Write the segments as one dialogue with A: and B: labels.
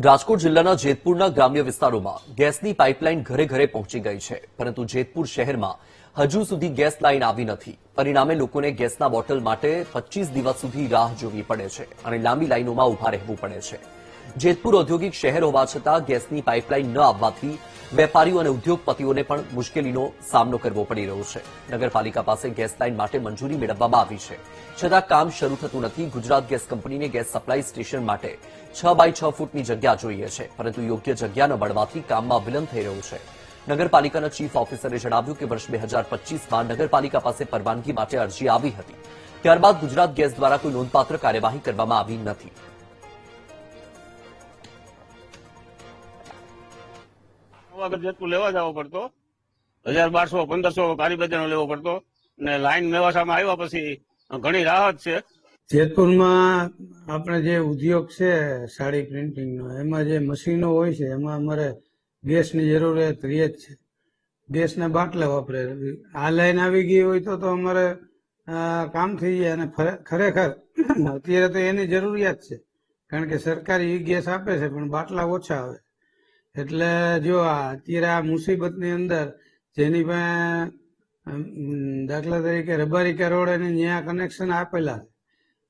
A: રાજકોટ જિલ્લાના જેતપુરના ગ્રામ્ય વિસ્તારોમાં ગેસની પાઇપલાઇન ઘરે ઘરે પહોંચી ગઈ છે, પરંતુ જેતપુર શહેરમાં હજુ સુધી ગેસ લાઇન આવી નથી. પરિણામે લોકોને ગેસના બોટલ માટે 25 દિવસ સુધી રાહ જોવી પડે છે અને લાંબી લાઇનોમાં ઉભા રહેવું પડે છે. જેતપુર ઔદ્યોગિક શહેર હોવા છતાં ગેસની પાઇપલાઇન ન આવવાથી વેપારીઓ અને ઉદ્યોગપતિઓને પણ મુશ્કેલીનો સામનો કરવો પડી રહ્યો છે. નગરપાલિકા પાસે ગેસ લાઇન માટે મંજૂરી મેળવવામાં આવી છે, છતાં કામ શરૂ થતું નથી. ગુજરાત ગેસ કંપનીને ગેસ સપ્લાય સ્ટેશન માટે 6 બાય 6 ફૂટની જગ્યા જોઈએ છે, પરંતુ યોગ્ય જગ્યા ન મળવાથી કામમાં વિલંબ થઈ રહ્યો છે. નગરપાલિકાના ચીફ ઓફિસરે જણાવ્યું કે વર્ષ 2025માં નગરપાલિકા પાસે પરવાનગી માટે અરજી આવી હતી, ત્યારબાદ ગુજરાત ગેસ દ્વારા કોઈ નોંધપાત્ર કાર્યવાહી કરવામાં આવી નથી.
B: જેતપુર લેવા જવો પડતો, 1200 1500 કારીબજારનો લેવો પડતો ને લાઈન મેવાસામાં આવ્યા પછી ઘણી રાહત છે.
C: જેતપુરમાં આપણે જે ઉદ્યોગ છે સાડી પ્રિન્ટિંગનો, એમાં જે મશીનો હોય છે એમાં અમારે ગેસની જરૂરિયાત રહે જ છે. ગેસના બાટલા વાપરે. આ લાઈન આવી ગઈ હોય તો અમારે કામ થઈ જાય. અને ખરેખર અત્યારે તો એની જરૂરિયાત છે, કારણ કે સરકારી ગેસ આપે છે પણ બાટલા ઓછા આવે. એટલે જો અત્યારે આ મુસીબતની અંદર જેની પાસે દાખલા તરીકે રબારિકા રોડ અને ત્યાં કનેક્શન આપેલા છે,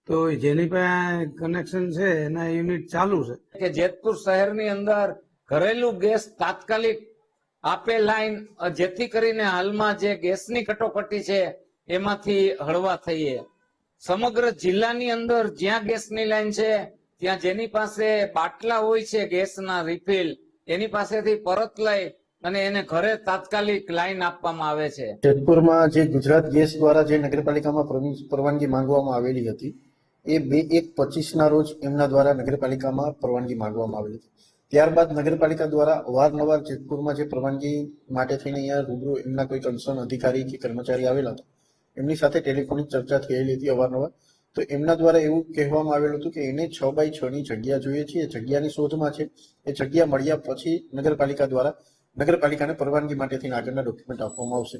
C: તો જેની પાસે કનેક્શન છે એના યુનિટ ચાલુ છે.
D: કે જેતપુર શહેરની અંદર ઘરેલું ગેસ તાત્કાલિક આપે લાઈન, જેથી કરીને હાલમાં જે ગેસની કટોકટી છે એમાંથી હળવા થઈએ. સમગ્ર જિલ્લાની અંદર જ્યાં ગેસની લાઈન છે ત્યાં જેની પાસે બાટલા હોય છે ગેસના રિફિલ, એની પાસેથી પરત લઈ અને એને ઘરે તાત્કાલિક લાઈન આપવામાં આવે છે.
E: જેતપુરમાં જે ગુજરાત ગેસ દ્વારા જે નગરપાલિકામાં પરવાનગી માંગવામાં આવેલી હતી, એ 2/1/25ના રોજ એમના દ્વારા નગરપાલિકામાં પરવાનગી માંગવામાં આવેલી હતી. ત્યારબાદ નગરપાલિકા દ્વારા અવારનવાર જેતપુરમાં જે પરવાનગી માટે થઈને અહીંયા રૂબરૂ એમના કોઈ કન્સર્ન અધિકારી કે કર્મચારી આવેલા હતા, એમની સાથે ટેલિફોનિક ચર્ચા થયેલી હતી અવારનવાર. તો એમના દ્વારા એવું કહેવામાં આવેલું હતું કે એને 6 બાય 6ની જગ્યા જોઈએ છે, એ જગ્યાની શોધમાં છે. એ જગ્યા મળ્યા પછી નગરપાલિકા દ્વારા નગરપાલિકાને પરવાનગી માટે થઈને આગળના ડોક્યુમેન્ટ આપવામાં આવશે.